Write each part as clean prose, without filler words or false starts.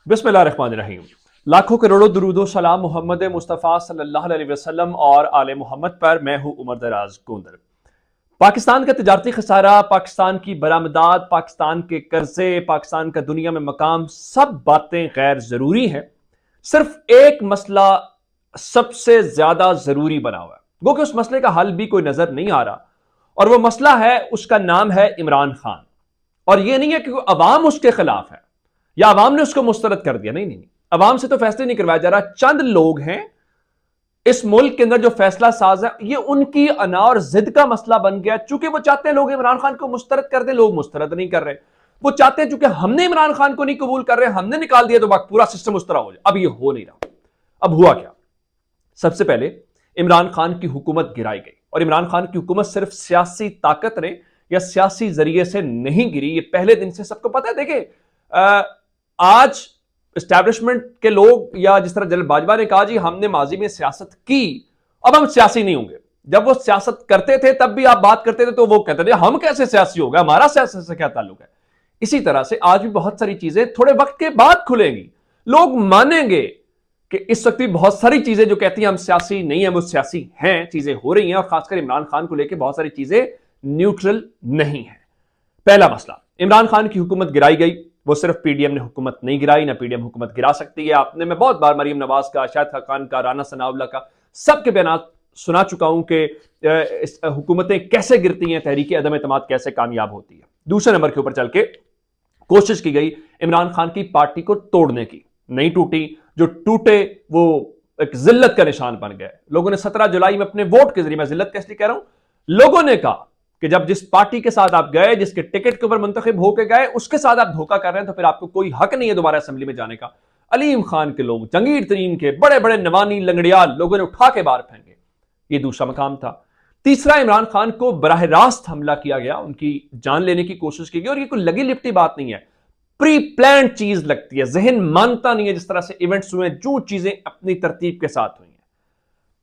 बिस्मिल्लाहिर्रहमानिर्रहीम। लाखों करोड़ों दुरूदो सलाम मोहम्मद मुस्तफ़ा सल्लल्लाहु अलैहि वसल्लम और आले मोहम्मद पर। मैं हूं उमर दराज गोंदर। पाकिस्तान का तजारती खसारा, पाकिस्तान की बरामदात, पाकिस्तान के कर्जे, पाकिस्तान का दुनिया में मकाम, सब बातें गैर जरूरी हैं। सिर्फ एक मसला सबसे ज्यादा जरूरी बना हुआ है, वो कि उस मसले का हल भी कोई नजर नहीं आ रहा, और वो मसला है, उसका नाम है इमरान खान। और ये नहीं है कि अवाम उसके खिलाफ है या अवाम ने उसको मुस्तरद कर दिया, नहीं नहीं नहीं, अवाम से तो फैसले नहीं करवाया जा रहा। चंद लोग हैं इस मुल्क के अंदर जो फैसला साज है, ये उनकी अना और जिद का मसला बन गया। चूंकि वो चाहते हैं लोग इमरान खान को मुस्तरद कर दें, लोग मुस्तरद नहीं कर रहे। वो चाहते हैं चूंकि हमने इमरान खान को नहीं कबूल कर रहे, हमने निकाल दिया, तो पूरा सिस्टम उस तरह हो जाए। अब ये हो नहीं रहा। अब हुआ क्या? सबसे पहले इमरान खान की हुकूमत गिराई गई, और इमरान खान की हुकूमत सिर्फ सियासी ताकत ने या सियासी जरिए से नहीं गिरी, ये पहले दिन से सबको पता है। देखिए, आज एस्टैब्लिशमेंट के लोग, या जिस तरह जनरल बाजवा ने कहा, जी हमने माजी में सियासत की, अब हम सियासी नहीं होंगे। जब वो सियासत करते थे तब भी आप बात करते थे तो वो कहते थे हम कैसे सियासी हो गए, हमारा सियासत से क्या ताल्लुक है। इसी तरह से आज भी बहुत सारी चीजें थोड़े वक्त के बाद खुलेंगी, लोग मानेंगे कि इस वक्त भी बहुत सारी चीजें जो कहती हैं हम सियासी नहीं है, वो सियासी हैं, चीजें हो रही हैं। और खासकर इमरान खान को लेकर बहुत सारी चीजें न्यूट्रल नहीं है। पहला मसला, इमरान खान की हुकूमत गिराई गई। वो सिर्फ पीडीएम ने हुकूमत नहीं गिराई, ना पीडीएम हुकूमत गिरा सकती है। आपने, मैं बहुत बार मरीम नवाज का, शाहिद खान का, राना सनाउल्लाह का, सबके बयान सुना चुका हूं कि हुकूमतें कैसे गिरती हैं, तहरीक अदम एतमाद कैसे कामयाब होती है। दूसरे नंबर के ऊपर चल के कोशिश की गई इमरान खान की पार्टी को तोड़ने की, नहीं टूटी। जो टूटे वो एक जिल्लत का निशान बन गए। लोगों ने 17 जुलाई में अपने वोट के जरिए, मैं जिल्लत कैसे कह रहा हूं, लोगों ने कहा कि जब जिस पार्टी के साथ आप गए, जिसके टिकट के ऊपर मुंतखब होकर गए, उसके साथ आप धोखा कर रहे हैं, तो फिर आपको कोई हक नहीं है दोबारा असेंबली में जाने का। अलीम खान के लोग, जंगीर तरीन के बड़े बड़े नवानी लंगड़ियाल लोगों ने उठा के बाहर फेंके। ये दूसरा मकाम था। तीसरा, इमरान खान को बराह रास्त हमला किया गया, उनकी जान लेने की कोशिश की गई। और ये कोई लगी लिपटी बात नहीं है, प्री प्लान चीज लगती है। जहन मानता नहीं है जिस तरह से इवेंट्स हुए, जो चीजें अपनी तरतीब के साथ हुई हैं।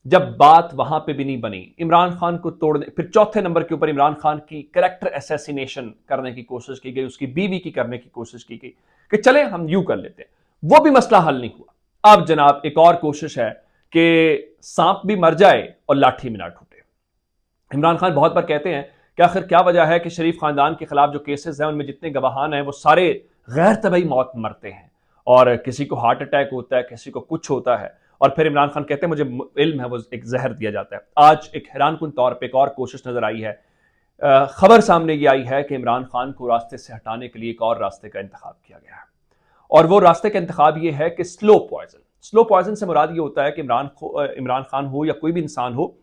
जब बात वहां पे भी नहीं बनी, इमरान खान को तोड़ने, फिर चौथे नंबर के ऊपर इमरान खान की कैरेक्टर असैसिनेशन करने की कोशिश की गई, उसकी बीवी की करने की कोशिश की गई कि चले हम यूं कर लेते हैं। वो भी मसला हल नहीं हुआ। अब जनाब एक और कोशिश है कि सांप भी मर जाए और लाठी में ना टूटे। इमरान खान बहुत बार कहते हैं कि आखिर क्या वजह है कि शरीफ खानदान के खिलाफ जो केसेस हैं उनमें जितने गवाहान हैं वो सारे गैर तबई मौत मरते हैं, और किसी को हार्ट अटैक होता है, किसी को कुछ होता है। और फिर इमरान खान कहते हैं मुझे इल्म है, वो एक जहर दिया जाता है। आज एक हैरानकुन तौर पर एक और कोशिश नजर आई है। खबर सामने ये आई है कि इमरान खान को रास्ते से हटाने के लिए एक और रास्ते का इंतखाब किया गया है, और वो रास्ते का इंतखाब ये है कि स्लो पॉइजन। स्लो पॉइजन से मुराद ये होता है कि इमरान खान हो या कोई भी इंसान हो,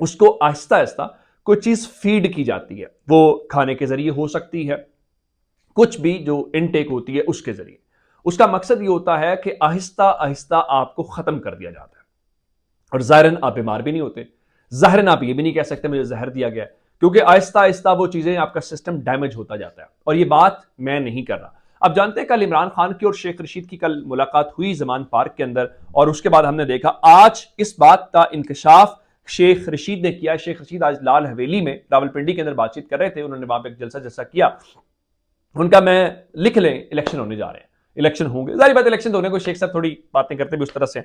उसको आहिस्ता आहिस्ता कोई चीज फीड की जाती है। वो खाने के जरिए हो सकती है, कुछ भी जो इनटेक होती है उसके जरिए। उसका मकसद ये होता है कि आहिस्ता आहिस्ता आपको खत्म कर दिया जाता है। और जाहिरन आप बीमार भी नहीं होते, जाहिरन आप ये भी नहीं कह सकते मुझे जहर दिया गया, क्योंकि आहिस्ता आहिस्ता वो चीजें, आपका सिस्टम डैमेज होता जाता है। और ये बात मैं नहीं कर रहा। अब जानते हैं, कल इमरान खान की और शेख रशीद की कल मुलाकात हुई जमान पार्क के अंदर, और उसके बाद हमने देखा आज इस बात का इंकशाफ शेख रशीद ने किया। शेख रशीद आज लाल हवेली में रावलपिंडी के अंदर बातचीत कर रहे थे, उन्होंने वहां पर एक जलसा किया। उनका, मैं लिख लें, इलेक्शन होने जा रहे हैं, इलेक्शन होंगे, जाहिर बात इलेक्शन होने को शेख साहब थोड़ी बातें करते भी उस तरह से।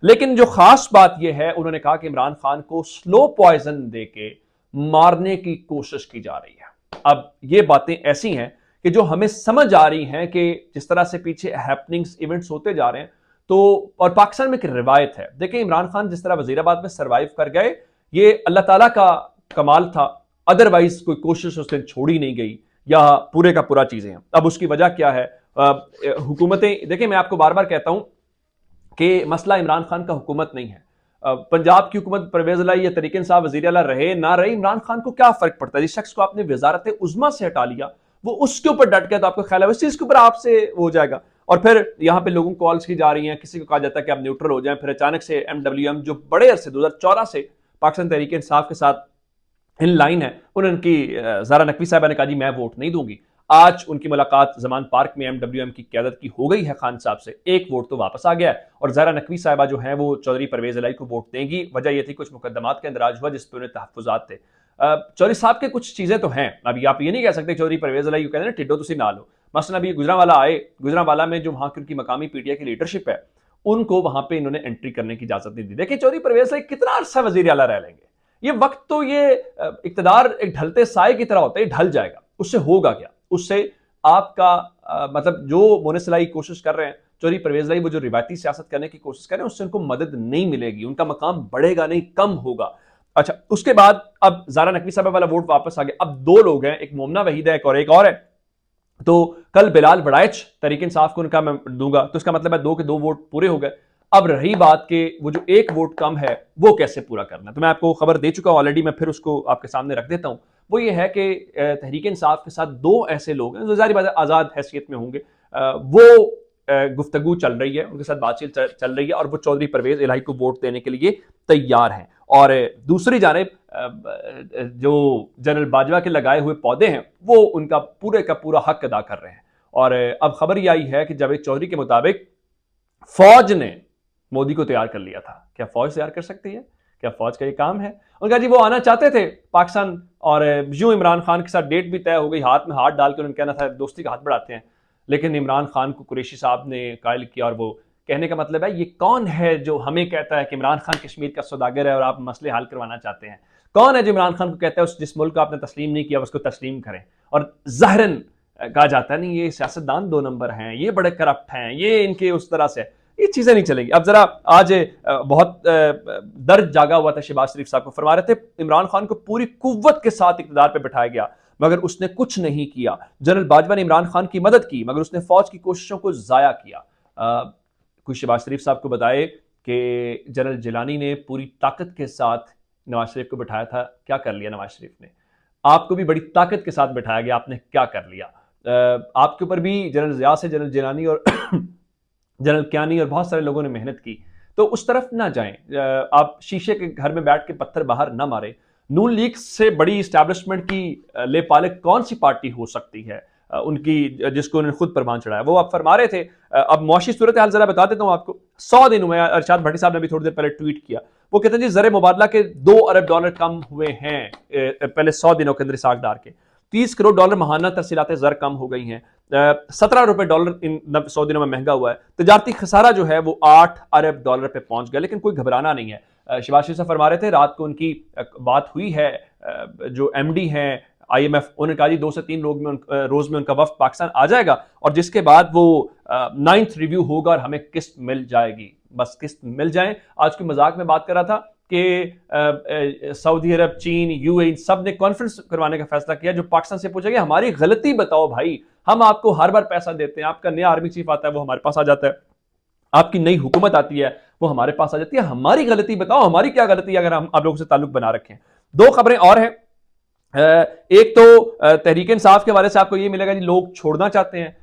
लेकिन जो खास बात यह है, उन्होंने कहा कि इमरान खान को स्लो पॉइजन देके मारने की कोशिश की जा रही है। अब ये बातें ऐसी हैं कि जो हमें समझ आ रही हैं कि जिस तरह से पीछे हैपनिंग्स, इवेंट्स होते जा रहे हैं, तो और पाकिस्तान में एक रिवायत है। देखिए, इमरान खान जिस तरह वजीराबाद में सर्वाइव कर गए, ये अल्लाह ताला का कमाल था, अदरवाइज कोई कोशिश उसने छोड़ी नहीं गई, या पूरे का पूरा चीजें हैं। अब उसकी वजह क्या है? हुकूमतें, देखिए मैं आपको बार बार कहता हूं कि मसला इमरान खान का हुकूमत नहीं है। पंजाब की हुकूमत परवेज लाई या तरीके इंसाफ वजीर आला रहे ना रहे, इमरान खान को क्या फर्क पड़ता है? जिस शख्स को आपने वजारत उज़्मा से हटा लिया, वो उसके ऊपर डट गया, तो आपको ख्याल है उस चीज के ऊपर आपसे हो जाएगा। और फिर यहां पे लोगों को कॉल्स की जा रही हैं, किसी को कहा जाता है कि आप न्यूट्रल हो जाएं, फिर अचानक से MWM जो बड़े अरसे 2014 से पाकिस्तान तहरीक इंसाफ के साथ इन लाइन है, उनकी ज़ारा नकवी साहबा ने कहा जी मैं वोट नहीं दूंगी। आज उनकी मुलाकात जमान पार्क में MWM की क़यादत की हो गई है खान साहब से, एक वोट तो वापस आ गया है, और ज़ारा नकवी साहबा जो हैं वो चौधरी परवेज इलाई को वोट देंगी। वजह यह थी कुछ मुकदमात के अंदराज हुआ जिस पर उन्हें तहफ़्फ़ुज़ात थे। चौधरी साहब के कुछ चीज़ें तो हैं, अभी आप ये नहीं कह सकते चौधरी परवेज इलाई कहते हैं टिड्डो तुसी ना लो, मसलन अभी गुजरांवाला आए, गुजरांवाला में जो वहां की उनकी मकामी पीटीआई की लीडरशिप है, उनको वहां पे इन्होंने एंट्री करने की इजाजत नहीं दी। देखिए चौधरी परवेज लाइक कितना अरसा वजीर आला रह लेंगे, ये वक्त तो ये इक्तदार एक ढलते साए की तरह होता है, ढल जाएगा। उससे होगा क्या? उससे आपका मतलब जो मोनेसलाई कोशिश कर रहे हैं चौधरी परवेज लाई, वो जो रिवायती सियासत करने की कोशिश कर रहे हैं, उससे उनको मदद नहीं मिलेगी, उनका मकाम बढ़ेगा नहीं, कम होगा। अच्छा, उसके बाद अब ज़ारा नकवी साहब वाला वोट वापस आ गया। अब दो लोग हैं, एक मोमना वहीद है, एक और है। तो कल बिलाल बड़ाइच तहरीक इंसाफ को उनका मैं दूंगा, तो इसका मतलब है 2 के 2 वोट पूरे हो गए। अब रही बात के वो जो 1 वोट कम है वो कैसे पूरा करना है, तो मैं आपको खबर दे चुका हूं ऑलरेडी, मैं फिर उसको आपके सामने रख देता हूं। वो ये है कि तहरीक इंसाफ के साथ 2 ऐसे लोग हैं जो जाहिर बात है आज़ाद हैसियत में होंगे, वो गुफ्तगू चल रही है, उनके साथ बातचीत चल रही है, और वो चौधरी परवेज इलाही को वोट देने के लिए तैयार हैं। और दूसरी जानिब जो जनरल बाजवा के लगाए हुए पौधे हैं वो उनका पूरे का पूरा हक अदा कर रहे हैं। और अब खबर यह आई है कि जावेद चौधरी के मुताबिक फौज ने मोदी को तैयार कर लिया था। क्या फौज तैयार कर सकती है? क्या फौज का ये काम है? उनका जी वो आना चाहते थे पाकिस्तान, और यूं इमरान खान के साथ डेट भी तय हो गई, हाथ में हाथ डाल के उन्होंने कहना था दोस्ती का हाथ बढ़ाते हैं, लेकिन इमरान खान को कुरैशी साहब ने कायल किया। और वो कहने का मतलब है, ये कौन है जो हमें कहता है कि इमरान खान कश्मीर का सौदागर है और आप मसले हल करवाना चाहते हैं? कौन है जो इमरान खान को कहता है उस जिस मुल्क को आपने तस्लीम नहीं किया उसको तस्लीम करें? और ज़ाहिरन कहा जाता है नहीं ये सियासतदान 2 नंबर हैं, ये बड़े करप्ट हैं, ये इनके उस तरह से, ये चीजें नहीं चलेंगी। अब जरा आज बहुत दर्द जागा हुआ था शहबाज शरीफ साहब को, फरमा रहे थे इमरान खान को पूरी कुव्वत के साथ इक़्तिदार पे बिठाया गया मगर उसने कुछ नहीं किया। जनरल बाजवा ने इमरान खान की मदद की मगर उसने फौज की कोशिशों को जाया किया। कुछ शहबाज शरीफ साहब को बताए कि जनरल जिलानी ने पूरी ताकत के साथ नवाज शरीफ को बिठाया था, क्या कर लिया नवाज शरीफ ने? आपको भी बड़ी ताकत के साथ बिठाया गया, आपने क्या कर लिया? आपके ऊपर भी जनरल ज़िया से जनरल जिलानी और जनरल क्यानी और बहुत सारे लोगों ने मेहनत की, तो उस तरफ ना जाएं। आप शीशे के घर में बैठ के पत्थर बाहर ना मारें। नून लीग से बड़ी इस्टेब्लिशमेंट की ले पालक कौन सी पार्टी हो सकती है उनकी, जिसको उन्होंने खुद परवान चढ़ाया? वो आप फरमा रहे थे। अब मुआशी सूरत हाल जरा बता देता हूँ आपको। 100 दिन हुए, अरशद भट्टी साहब ने भी थोड़ी देर पहले ट्वीट किया, वो कहते हैं जी ज़र मुबादला के $2 अरब कम हुए हैं पहले 100 दिनों के अंदर इसाक डार के। $30 करोड़ महाना तरसीलात ज़र कम हो गई हैं। $17 इन 100 दिनों में महंगा हुआ है। तजारती खसारा जो है वो $8 अरब पे पहुंच गया, लेकिन कोई घबराना नहीं है। शहबाज शरीफ साहब फरमा रहे थे रात को उनकी बात हुई है, जो एमडी हैं IMF, उन्होंने कहा जी 2 से 3 रोज में उनका वफ्द पाकिस्तान आ जाएगा और जिसके बाद वो 9th रिव्यू होगा और हमें किस्त मिल जाएगी, बस किस्त मिल जाए। आज की मजाक में बात कर रहा था कि सऊदी अरब, चीन, UAE सब ने कॉन्फ्रेंस करवाने का फैसला किया, जो पाकिस्तान से पूछेगा हमारी गलती बताओ भाई, हम आपको हर बार पैसा देते हैं, आपका नया आर्मी चीफ आता है वो हमारे पास आ जाता है, आपकी नई हुकूमत आती है वो हमारे पास आ जाती है, हमारी गलती बताओ, हमारी क्या गलती है अगर हम आप लोगों से ताल्लुक बना रखें। 2 खबरें और हैं। एक तो तहरीक इंसाफ के हवाले से आपको ये मिलेगा जी लोग छोड़ना चाहते हैं।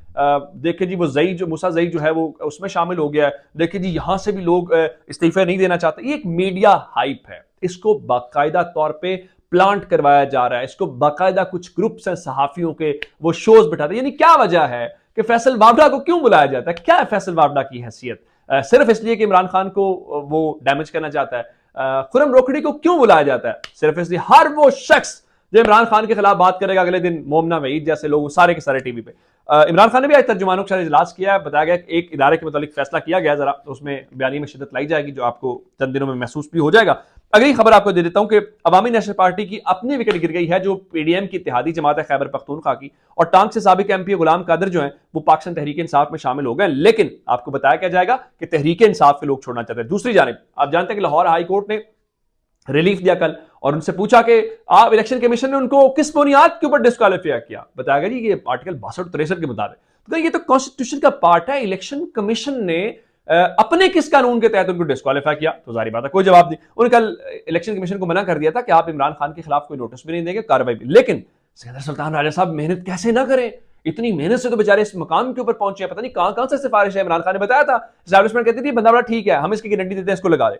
देखिए जी वो जई जो मूसा जई जो है वो उसमें शामिल हो गया है। देखिए जी यहां से भी लोग इस्तीफे नहीं देना चाहते। ये एक मीडिया हाइप है, इसको बाकायदा तौर पे प्लांट करवाया जा रहा है, इसको बाकायदा कुछ ग्रुप्स हैं सहाफियों के, वो शोज बिठाते हैं। यानी क्या वजह है कि फैसल वावड़ा को क्यों बुलाया जाता है? क्या है फैसल वावड़ा की हैसियत? सिर्फ इसलिए कि इमरान खान को वो डैमेज करना चाहता है। खुरम रोकड़ी को क्यों बुलाया जाता है? सिर्फ इसलिए हर वो शख्स जो इमरान खान के खिलाफ बात करेगा अगले दिन मोमना वहीद जैसे लोग सारे के सारे टीवी पे। इमरान खान ने भी आज तर्जुमानों के साथ इजलास किया, बताया गया एक इदारे के मुतालिक फैसला किया गया, जरा उसमें बयानी में शिद्दत लाई जाएगी जो आपको चंद दिनों में महसूस भी हो जाएगा। अगली खबर आपको दे देता हूं कि अवामी नेशनल पार्टी की अपनी विकेट गिर गई है, जो PDM की इत्तेहादी जमात है खैबर पख्तूनख्वा की, और टांग से साबिक MP गुलाम कादर जो है वो पाकिस्तान तहरीक इंसाफ में शामिल हो गए। लेकिन आपको बताया क्या जाएगा कि तहरीक इंसाफ के लोग छोड़ना चाहते हैं। दूसरी जानिब आप जानते हैं कि लाहौर हाई कोर्ट ने रिलीफ दिया कल और उनसे पूछा कि आप इलेक्शन कमीशन ने उनको किस बुनियाद के ऊपर डिस्क्वालीफाई किया? बताया गया जी ये आर्टिकल 62-63 के मुताबिक। तो ये तो कॉन्स्टिट्यूशन का पार्ट है, इलेक्शन कमीशन ने अपने किस कानून के तहत उनको डिस्क्वालीफाई किया? तो जारी बात है कोई जवाब नहीं। उन्होंने कल इलेक्शन कमीशन को मना कर दिया था कि आप इमरान खान के खिलाफ कोई नोटिस भी नहीं देंगे, कार्रवाई भी। लेकिन सिकंदर सुल्तान राजा साहब मेहनत कैसे ना करें? इतनी मेहनत से तो बेचारे इस मकाम के ऊपर पहुंचे, पता नहीं कहां से सिफारिश है। इमरान खान ने बताया था, एस्टैब्लिशमेंट कहती थी बंदा बड़ा ठीक है, हम इसकी गारंटी देते हैं, इसको लगा दे।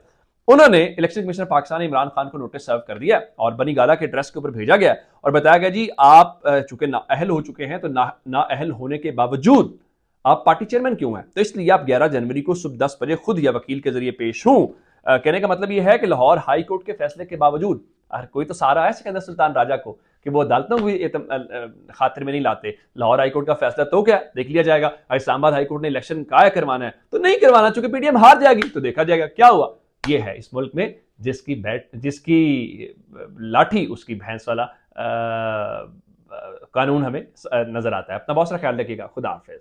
उन्होंने इलेक्शन कमीशनर पाकिस्तान ने इमरान खान को नोटिस सर्व कर दिया और बनी गाला के ड्रेस के ऊपर भेजा गया और बताया गया जी आप चूंकि नाअहल हो चुके हैं, तो नाअहल होने के बावजूद आप पार्टी चेयरमैन क्यों हैं? तो इसलिए आप 11 जनवरी को सुबह 10 बजे खुद या वकील के जरिए पेश हूं। कहने का मतलब यह है कि लाहौर हाई कोर्ट के फैसले के बावजूद कोई तो सहारा है सिकंदर सुल्तान राजा को कि वो अदालतों को भी खातिर में नहीं लाते। लाहौर हाईकोर्ट का फैसला तो क्या देख लिया जाएगा, इस्लामाबाद हाईकोर्ट ने इलेक्शन क्या करवाना है तो नहीं करवाना, चूंकि पीडीएम हार जाएगी तो देखा जाएगा क्या हुआ। ये है इस मुल्क में जिसकी लाठी उसकी भैंस वाला कानून हमें नजर आता है। अपना बहुत सारा ख्याल रखिएगा। खुदा हाफिज।